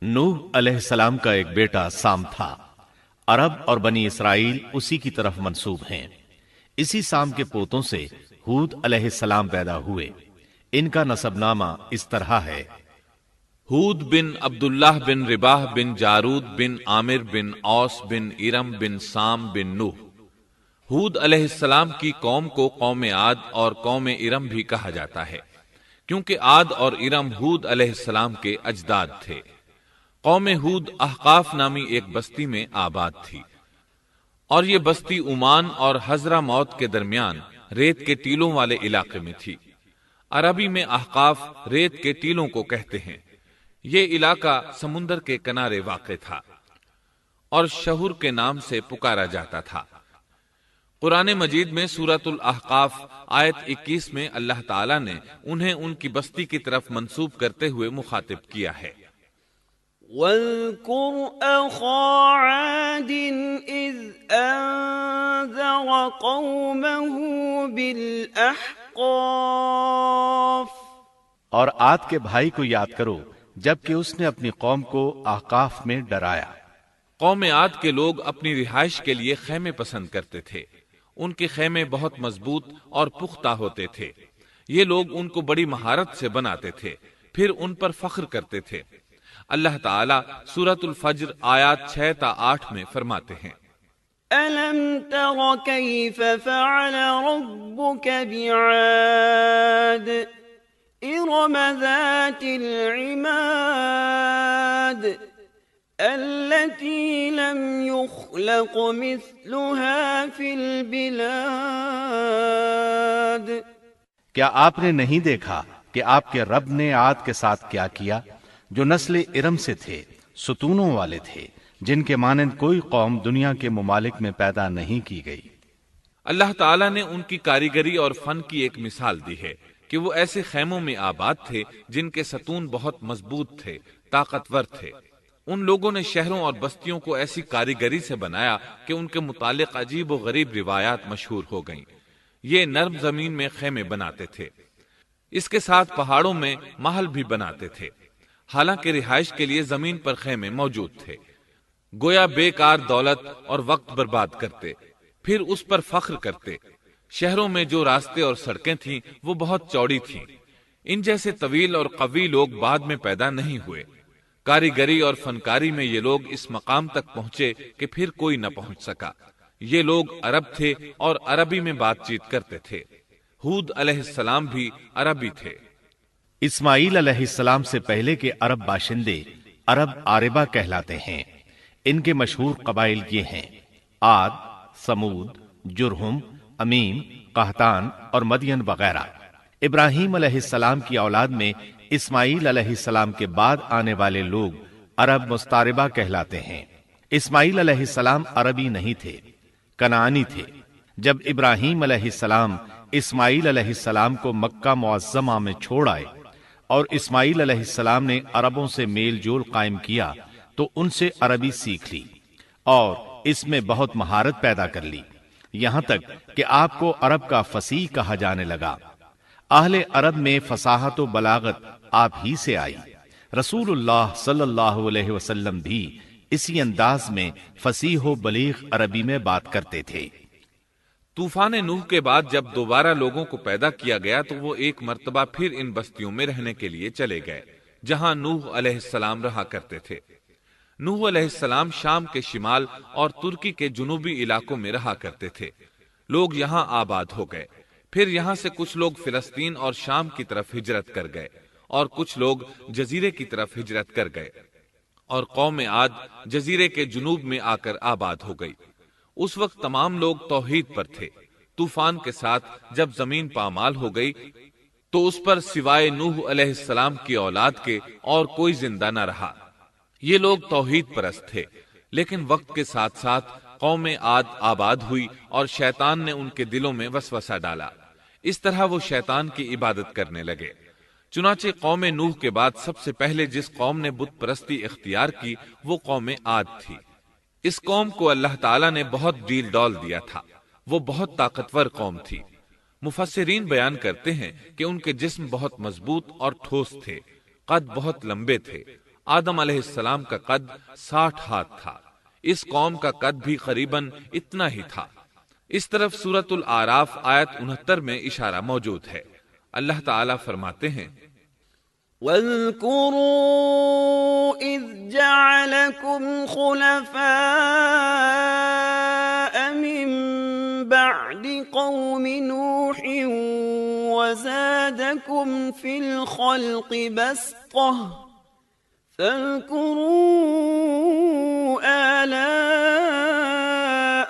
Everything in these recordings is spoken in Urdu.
نوح علیہ السلام کا ایک بیٹا سام تھا۔ عرب اور بنی اسرائیل اسی کی طرف منسوب ہیں۔ اسی سام کے پوتوں سے ہود علیہ السلام پیدا ہوئے۔ ان کا نسب نامہ اس طرح ہے: ہود بن عبداللہ بن رباح بن جارود بن عامر بن اوس بن ارم بن سام بن نوح۔ ہود علیہ السلام کی قوم کو قوم عاد اور قوم ارم بھی کہا جاتا ہے، کیونکہ عاد اور ارم ہود علیہ السلام کے اجداد تھے۔ قوم ہود احقاف نامی ایک بستی میں آباد تھی، اور یہ بستی عمان اور حضرہ موت کے درمیان ریت کے ٹیلوں والے علاقے میں تھی۔ عربی میں احقاف ریت کے ٹیلوں کو کہتے ہیں۔ یہ علاقہ سمندر کے کنارے واقع تھا اور شہر کے نام سے پکارا جاتا تھا۔ قرآن مجید میں سورۃ الاحقاف آیت 21 میں اللہ تعالیٰ نے انہیں ان کی بستی کی طرف منسوب کرتے ہوئے مخاطب کیا ہے۔ وَاذْكُرْ أَخَا عَادٍ إِذْ أَنذَرَ قَوْمَهُ بِالْأَحْقَافِ۔ اور عاد کے بھائی کو یاد کرو جبکہ اس نے اپنی قوم کو احقاف میں ڈرایا۔ قوم عاد کے لوگ اپنی رہائش کے لیے خیمے پسند کرتے تھے۔ ان کے خیمے بہت مضبوط اور پختہ ہوتے تھے۔ یہ لوگ ان کو بڑی مہارت سے بناتے تھے، پھر ان پر فخر کرتے تھے۔ اللہ تعالیٰ سورۃ الفجر آیات 6 تا 8 میں فرماتے ہیں: أَلَمْ تَرَ كَيْفَ فَعَلَ رَبُّكَ بِعَادٍ إِرَمَ ذَاتِ الْعِمَادِ الَّتِي لَمْ يُخْلَقْ مِثْلُهَا فِي الْبِلَادِ۔ کیا آپ نے نہیں دیکھا کہ آپ کے رب نے عاد کے ساتھ کیا کیا، جو نسل ارم سے تھے، ستونوں والے تھے، جن کے مانند کوئی قوم دنیا کے ممالک میں پیدا نہیں کی گئی۔ اللہ تعالیٰ نے ان کی کاریگری اور فن کی ایک مثال دی ہے کہ وہ ایسے خیموں میں آباد تھے جن کے ستون بہت مضبوط تھے، طاقتور تھے۔ ان لوگوں نے شہروں اور بستیوں کو ایسی کاریگری سے بنایا کہ ان کے متعلق عجیب و غریب روایات مشہور ہو گئیں۔ یہ نرم زمین میں خیمے بناتے تھے، اس کے ساتھ پہاڑوں میں محل بھی بناتے تھے۔ حالانکہ رہائش کے لیے زمین پر خیمے موجود تھے، گویا بیکار دولت اور وقت برباد کرتے، پھر اس پر فخر کرتے۔ شہروں میں جو راستے اور سڑکیں تھیں وہ بہت چوڑی تھیں۔ ان جیسے طویل اور قوی لوگ بعد میں پیدا نہیں ہوئے۔ کاریگری اور فنکاری میں یہ لوگ اس مقام تک پہنچے کہ پھر کوئی نہ پہنچ سکا۔ یہ لوگ عرب تھے اور عربی میں بات چیت کرتے تھے۔ ہود علیہ السلام بھی عربی تھے۔ اسماعیل علیہ السلام سے پہلے کے عرب باشندے عرب عاربہ کہلاتے ہیں۔ ان کے مشہور قبائل یہ ہیں: عاد، سمود، جرہم، امیم، قحطان اور مدین وغیرہ۔ ابراہیم علیہ السلام کی اولاد میں اسماعیل علیہ السلام کے بعد آنے والے لوگ عرب مستعربہ کہلاتے ہیں۔ اسماعیل علیہ السلام عربی نہیں تھے، کنعانی تھے۔ جب ابراہیم علیہ السلام اسماعیل علیہ السلام کو مکہ معظمہ میں چھوڑ آئے اور اسماعیل علیہ السلام نے عربوں سے میل جول قائم کیا تو ان سے عربی سیکھ لی اور اس میں بہت مہارت پیدا کر لی، یہاں تک کہ آپ کو عرب کا فصیح کہا جانے لگا۔ اہل عرب میں فصاحت و بلاغت آپ ہی سے آئی۔ رسول اللہ صلی اللہ علیہ وسلم بھی اسی انداز میں فصیح و بلیغ عربی میں بات کرتے تھے۔ طوفان نوح کے بعد جب دوبارہ لوگوں کو پیدا کیا گیا تو وہ ایک مرتبہ پھر ان بستیوں میں رہنے کے لیے چلے گئے جہاں نوح علیہ السلام رہا کرتے تھے۔ نوح علیہ السلام شام کے شمال اور ترکی کے جنوبی علاقوں میں رہا کرتے تھے۔ لوگ یہاں آباد ہو گئے، پھر یہاں سے کچھ لوگ فلسطین اور شام کی طرف ہجرت کر گئے اور کچھ لوگ جزیرے کی طرف ہجرت کر گئے، اور قوم عاد جزیرے کے جنوب میں آ کر آباد ہو گئی۔ اس وقت تمام لوگ توحید پر تھے۔ طوفان کے ساتھ جب زمین پامال ہو گئی تو اس پر سوائے نوح علیہ السلام کی اولاد کے اور کوئی زندہ نہ رہا۔ یہ لوگ توحید پرست تھے، لیکن وقت کے ساتھ ساتھ قوم عاد آباد ہوئی اور شیطان نے ان کے دلوں میں وسوسہ ڈالا۔ اس طرح وہ شیطان کی عبادت کرنے لگے۔ چنانچہ قوم نوح کے بعد سب سے پہلے جس قوم نے بت پرستی اختیار کی وہ قوم عاد تھی۔ اس قوم کو اللہ تعالیٰ نے بہت ڈیل ڈال دیا تھا، وہ بہت طاقتور قوم تھی۔ مفسرین بیان کرتے ہیں کہ ان کے جسم بہت مضبوط اور ٹھوس تھے، قد بہت لمبے تھے، آدم علیہ السلام کا قد 60 ہاتھ تھا، اس قوم کا قد بھی قریباً اتنا ہی تھا۔ اس طرف سورۃ الاعراف آیت 69 میں اشارہ موجود ہے۔ اللہ تعالیٰ فرماتے ہیں وَاذْكُرُوا إِذْ جَعَلَكُمْ خُلَفَاءَ مِن بَعْدِ قَوْمِ نُوحٍ وَزَادَكُمْ فِي الْخَلْقِ بَسْطَةً فَاذْكُرُوا آلَاءَ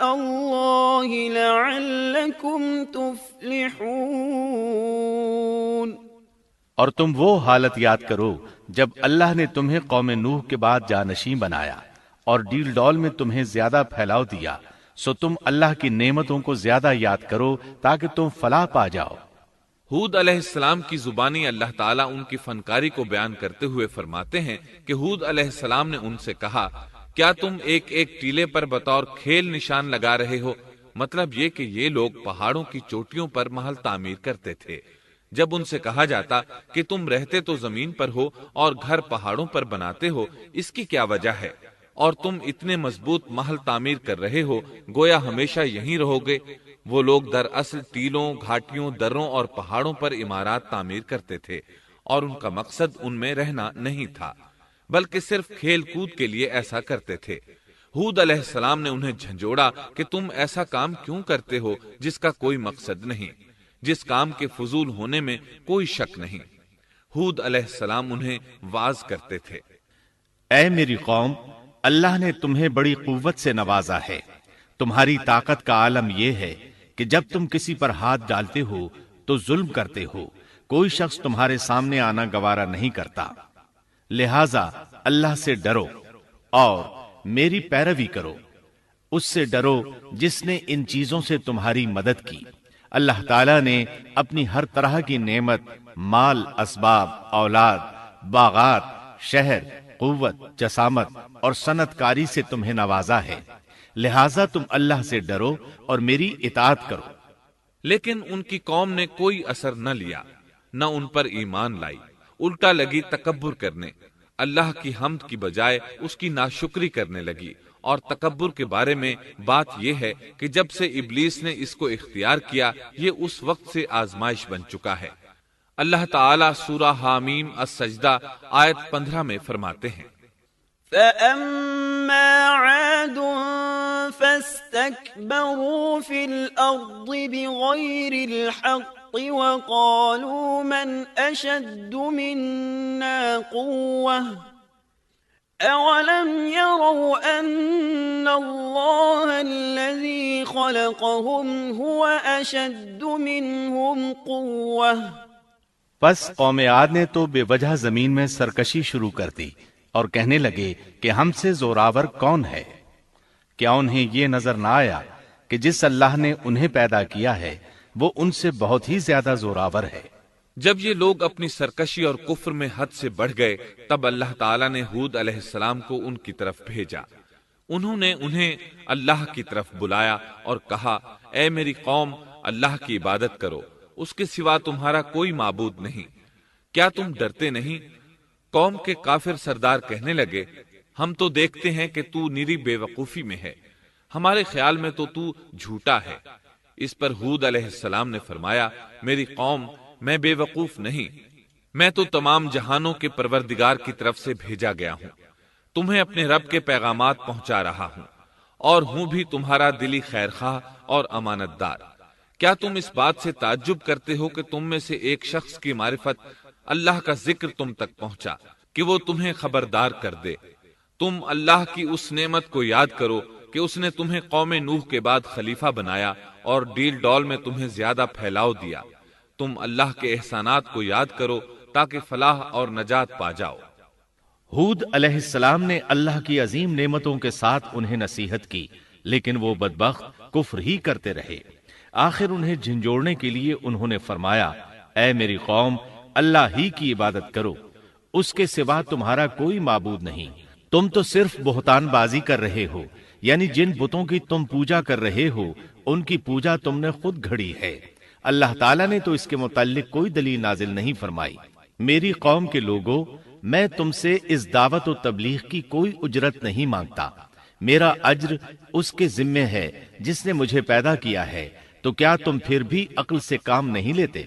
اللَّهِ لَعَلَّكُمْ تُفْلِحُونَ۔ اور تم وہ حالت یاد کرو جب اللہ نے تمہیں قوم نوح کے بعد جانشین بنایا اور ڈیل ڈول میں تمہیں زیادہ پھیلاؤ دیا، سو تم اللہ کی نعمتوں کو زیادہ یاد کرو تاکہ تم فلاح پا جاؤ۔ ہود علیہ السلام کی زبانی اللہ تعالیٰ ان کی فنکاری کو بیان کرتے ہوئے فرماتے ہیں کہ ہود علیہ السلام نے ان سے کہا، کیا تم ایک ایک ٹیلے پر بطور کھیل نشان لگا رہے ہو؟ مطلب یہ کہ یہ لوگ پہاڑوں کی چوٹیوں پر محل تعمیر کرتے تھے۔ جب ان سے کہا جاتا کہ تم رہتے تو زمین پر ہو اور گھر پہاڑوں پر بناتے ہو، اس کی کیا وجہ ہے؟ اور تم اتنے مضبوط محل تعمیر کر رہے ہو، گویا ہمیشہ یہیں رہو گے۔ وہ لوگ دراصل ٹیلوں، گھاٹیوں، دروں اور پہاڑوں پر عمارات تعمیر کرتے تھے، اور ان کا مقصد ان میں رہنا نہیں تھا، بلکہ صرف کھیل کود کے لیے ایسا کرتے تھے۔ ہود علیہ السلام نے انہیں جھنجھوڑا کہ تم ایسا کام کیوں کرتے ہو جس کا کوئی مقصد نہیں، جس کام کے فضول ہونے میں کوئی شک نہیں۔ ہود علیہ السلام انہیں واعظ کرتے تھے، اے میری قوم، اللہ نے تمہیں بڑی قوت سے نوازا ہے۔ تمہاری طاقت کا عالم یہ ہے کہ جب تم کسی پر ہاتھ ڈالتے ہو تو ظلم کرتے ہو، کوئی شخص تمہارے سامنے آنا گوارا نہیں کرتا، لہذا اللہ سے ڈرو اور میری پیروی کرو۔ اس سے ڈرو جس نے ان چیزوں سے تمہاری مدد کی۔ اللہ تعالیٰ نے اپنی ہر طرح کی نعمت، مال، اسباب، اولاد، باغات، شہر، قوت، جسامت اور صنعت کاری سے تمہیں نوازا ہے، لہٰذا تم اللہ سے ڈرو اور میری اطاعت کرو۔ لیکن ان کی قوم نے کوئی اثر نہ لیا، نہ ان پر ایمان لائی، الٹا لگی تکبر کرنے، اللہ کی حمد کی بجائے اس کی ناشکری کرنے لگی۔ اور تکبر کے بارے میں بات یہ ہے کہ جب سے ابلیس نے اس کو اختیار کیا، یہ اس وقت سے آزمائش بن چکا ہے۔ اللہ تعالیٰ سورہ حامیم السجدہ آیت 15 میں فرماتے ہیں، فَأَمَّا عَادٌ فَاسْتَكْبَرُوا فِي الْأَرْضِ بِغَيْرِ الْحَقِّ وَقَالُوا مَنْ أَشَدُّ مِنَّا قُوَّةً أَوَلَمْ يَرَوْا أَنَّ اللَّهَ الَّذِي خَلَقَهُمْ هُوَ أَشَدُّ مِنْهُمْ قُوَّةً۔ پس قوم عاد نے تو بے وجہ زمین میں سرکشی شروع کر دی اور کہنے لگے کہ ہم سے زوراور کون ہے؟ کیا انہیں یہ نظر نہ آیا کہ جس اللہ نے انہیں پیدا کیا ہے وہ ان سے بہت ہی زیادہ زوراور ہے؟ جب یہ لوگ اپنی سرکشی اور کفر میں حد سے بڑھ گئے، تب اللہ تعالیٰ نے ہود علیہ السلام کو ان کی طرف بھیجا۔ انہوں نے انہیں اللہ کی طرف بلایا اور کہا، اے میری قوم، اللہ کی عبادت کرو، اس کے سوا تمہارا کوئی معبود نہیں۔ کیا تم ڈرتے نہیں؟ قوم کے کافر سردار کہنے لگے، ہم تو دیکھتے ہیں کہ تو نری بے وقوفی میں ہے، ہمارے خیال میں تو جھوٹا ہے۔ اس پر ہود علیہ السلام نے فرمایا، میری قوم، میں بے وقوف نہیں، میں تو تمام جہانوں کے پروردگار کی طرف سے بھیجا گیا ہوں، تمہیں اپنے رب کے پیغامات پہنچا رہا ہوں، اور ہوں بھی تمہارا دلی خیر خواہ اور امانت دار۔ کیا تم اس بات سے تعجب کرتے ہو کہ تم میں سے ایک شخص کی معرفت، اللہ کا ذکر تم تک پہنچا کہ وہ تمہیں خبردار کر دے؟ تم اللہ کی اس نعمت کو یاد کرو کہ اس نے تمہیں قوم نوح کے بعد خلیفہ بنایا اور ڈیل ڈول میں تمہیں زیادہ پھیلاؤ دیا۔ تم اللہ کے احسانات کو یاد کرو تاکہ فلاح اور نجات پا جاؤ۔ ہود علیہ السلام نے اللہ کی عظیم نعمتوں کے ساتھ انہیں نصیحت کی، لیکن وہ بدبخت کفر ہی کرتے رہے۔ آخر انہیں جھنجھوڑنے کے لیے انہوں نے فرمایا، اے میری قوم، اللہ ہی کی عبادت کرو، اس کے سوا تمہارا کوئی معبود نہیں۔ تم تو صرف بہتان بازی کر رہے ہو، یعنی جن بتوں کی تم پوجا کر رہے ہو ان کی پوجا تم نے خود گھڑی ہے۔ اللہ تعالیٰ نے تو اس کے متعلق کوئی دلیل نازل نہیں فرمائی۔ میری قوم کے لوگوں، میں تم سے اس دعوت و تبلیغ کی کوئی اجرت نہیں مانگتا، میرا اجر اس کے ذمے ہے جس نے مجھے پیدا کیا ہے، تو کیا تم پھر بھی عقل سے کام نہیں لیتے؟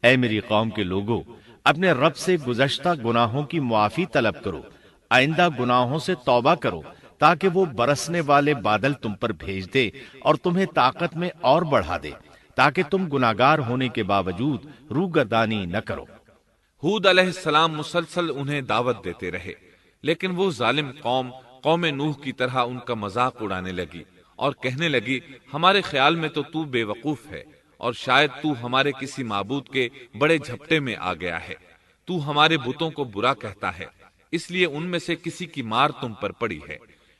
اے میری قوم کے لوگوں، اپنے رب سے گزشتہ گناہوں کی معافی طلب کرو، آئندہ گناہوں سے توبہ کرو، تاکہ وہ برسنے والے بادل تم پر بھیج دے اور تمہیں طاقت میں اور بڑھا دے، تاکہ تم گناہگار ہونے کے باوجود روگردانی نہ کرو۔ ہود علیہ السلام مسلسل انہیں دعوت دیتے رہے، لیکن وہ ظالم قوم نوح کی طرح ان کا مذاق اڑانے لگی اور کہنے لگی، ہمارے خیال میں تو بے وقوف ہے، اور شاید تو ہمارے کسی معبود کے بڑے جھپٹے میں آ گیا ہے، تو ہمارے بتوں کو برا کہتا ہے، اس لیے ان میں سے کسی کی مار تم پر پڑی ہے،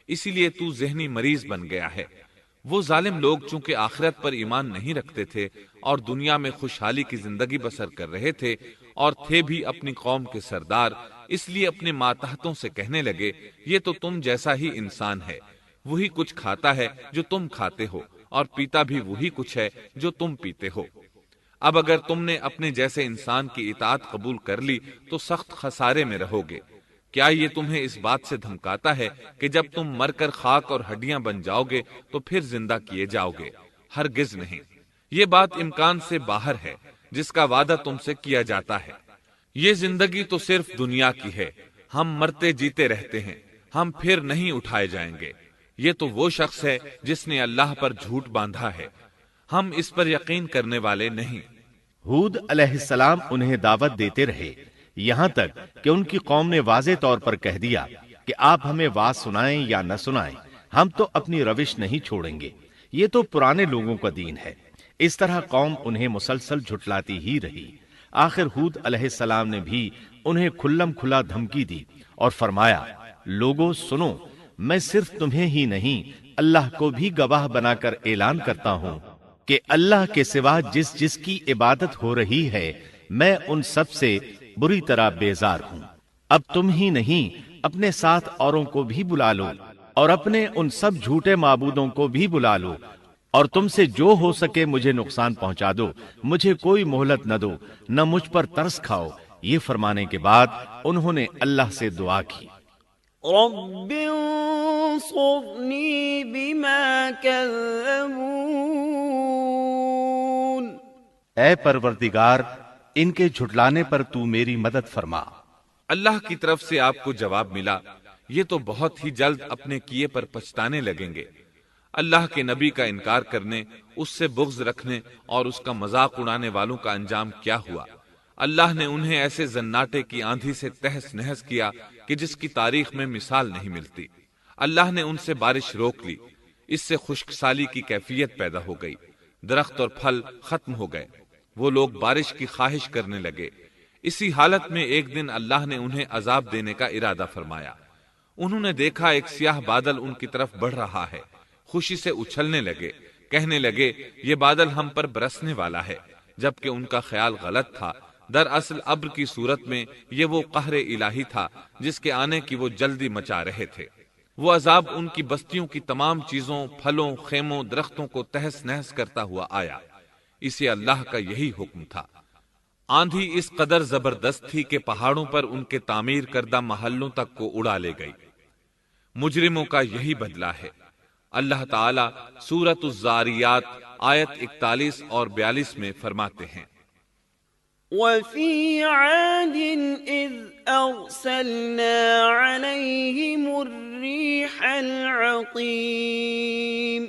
اسی لیے تو ذہنی مریض بن گیا ہے۔ وہ ظالم لوگ چونکہ آخرت پر ایمان نہیں رکھتے تھے اور دنیا میں خوشحالی کی زندگی بسر کر رہے تھے اور تھے بھی اپنی قوم کے سردار، اس لیے اپنے ماتحتوں سے کہنے لگے، یہ تو تم جیسا ہی انسان ہے، وہی کچھ کھاتا ہے جو تم کھاتے ہو اور پیتا بھی وہی کچھ ہے جو تم پیتے ہو۔ اب اگر تم نے اپنے جیسے انسان کی اطاعت قبول کر لی تو سخت خسارے میں رہو گے۔ کیا یہ تمہیں اس بات سے دھمکاتا ہے کہ جب تم مر کر خاک اور ہڈیاں بن جاؤ گے تو پھر زندہ کیے جاؤ گے؟ ہرگز نہیں، یہ بات امکان سے باہر ہے جس کا وعدہ تم سے کیا جاتا ہے۔ یہ زندگی تو صرف دنیا کی ہے، ہم مرتے جیتے رہتے ہیں، ہم پھر نہیں اٹھائے جائیں گے۔ یہ تو وہ شخص ہے جس نے اللہ پر جھوٹ باندھا ہے، ہم اس پر یقین کرنے والے نہیں۔ ہود علیہ السلام انہیں دعوت دیتے رہے، یہاں تک کہ ان کی قوم نے واضح طور پر کہہ دیا کہ آپ ہمیں واز سنائیں یا نہ سنائیں، ہم تو اپنی روش نہیں چھوڑیں گے، یہ تو پرانے لوگوں کا دین ہے۔ اس طرح قوم انہیں مسلسل جھٹلاتی ہی رہی۔ آخر ہود علیہ السلام نے بھی انہیں کھلم کھلا دھمکی دی اور فرمایا، لوگوں سنو، میں صرف تمہیں ہی نہیں اللہ کو بھی گواہ بنا کر اعلان کرتا ہوں کہ اللہ کے سوا جس کی عبادت ہو رہی ہے میں ان سب سے بری طرح بیزار ہوں۔ اب تم ہی نہیں اپنے ساتھ اوروں کو بھی بلا لو اور اپنے ان سب جھوٹے معبودوں کو بھی بلا لو، اور تم سے جو ہو سکے مجھے نقصان پہنچا دو، مجھے کوئی مہلت نہ دو، نہ مجھ پر ترس کھاؤ۔ یہ فرمانے کے بعد انہوں نے اللہ سے دعا کی، رب انصرنی بما کذبون، اے پروردگار ان کے جھٹلانے پر تو میری مدد فرما۔ اللہ کی طرف سے آپ کو جواب ملا، یہ تو بہت ہی جلد اپنے کیے پر پچھتانے لگیں گے۔ اللہ کے نبی کا انکار کرنے، اس سے بغض رکھنے اور اس کا مذاق اڑانے والوں کا انجام کیا ہوا؟ اللہ نے انہیں ایسے زناٹے کی آندھی سے تہس نہس کیا کہ جس کی تاریخ میں مثال نہیں ملتی۔ اللہ نے ان سے بارش روک لی، اس سے خشک سالی کی کیفیت پیدا ہو گئی، درخت اور پھل ختم ہو گئے، وہ لوگ بارش کی خواہش کرنے لگے۔ اسی حالت میں ایک دن اللہ نے انہیں عذاب دینے کا ارادہ فرمایا۔ انہوں نے دیکھا ایک سیاہ بادل ان کی طرف بڑھ رہا ہے، خوشی سے اچھلنے لگے، کہنے لگے یہ بادل ہم پر برسنے والا ہے، جبکہ ان کا خیال غلط تھا۔ دراصل ابر کی صورت میں یہ وہ قہر الہی تھا جس کے آنے کی وہ جلدی مچا رہے تھے۔ وہ عذاب ان کی بستیوں کی تمام چیزوں، پھلوں، خیموں، درختوں کو تہس نہس کرتا ہوا آیا۔ اسے اللہ کا یہی حکم تھا۔ آندھی اس قدر زبردست تھی کہ پہاڑوں پر ان کے تعمیر کردہ محلوں تک کو اڑا لے گئی۔ مجرموں کا یہی بدلہ ہے۔ اللہ تعالی سورۃ الزاریات آیت 41 اور 42 میں فرماتے ہیں، وَفِي عَادٍ إِذْ أَرْسَلْنَا عَلَيْهِمُ الرِّيحَ الْعَقِيمَ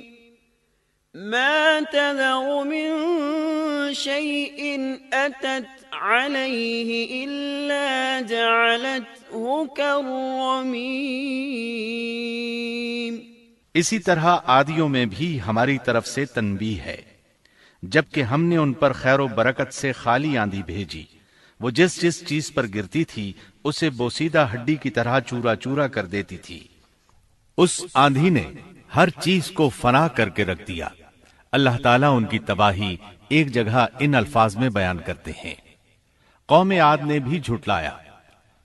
مَا تَذَرُ مِن شَيْءٍ أَتَتْ عَلَيْهِ إِلَّا جَعَلَتْهُ كَالرَّمِيمِ۔ اسی طرح عادیوں میں بھی ہماری طرف سے تنبیہ ہے، جبکہ ہم نے ان پر خیر و برکت سے خالی آندھی بھیجی، وہ جس چیز پر گرتی تھی اسے بوسیدہ ہڈی کی طرح چورا چورا کر دیتی تھی۔ اس آندھی نے ہر چیز کو فنا کر کے رکھ دیا۔ اللہ تعالیٰ ان کی تباہی ایک جگہ ان الفاظ میں بیان کرتے ہیں، قوم عاد نے بھی جھٹلایا،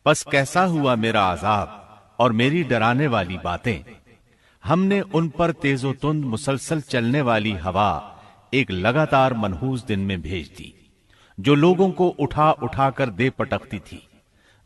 پس کیسا ہوا میرا عذاب اور میری ڈرانے والی باتیں۔ ہم نے ان پر تیز و تند مسلسل چلنے والی ہوا ایک لگاتار منحوس دن میں بھیج دی، جو لوگوں کو اٹھا اٹھا کر دے پٹکتی تھی۔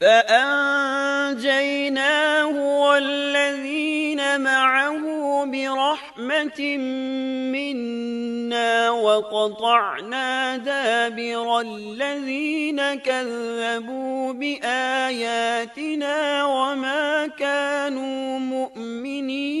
فأنجيناه والذين معه برحمة منا وقطعنا دابر الذين كذبوا بآياتنا وما كانوا مؤمنين۔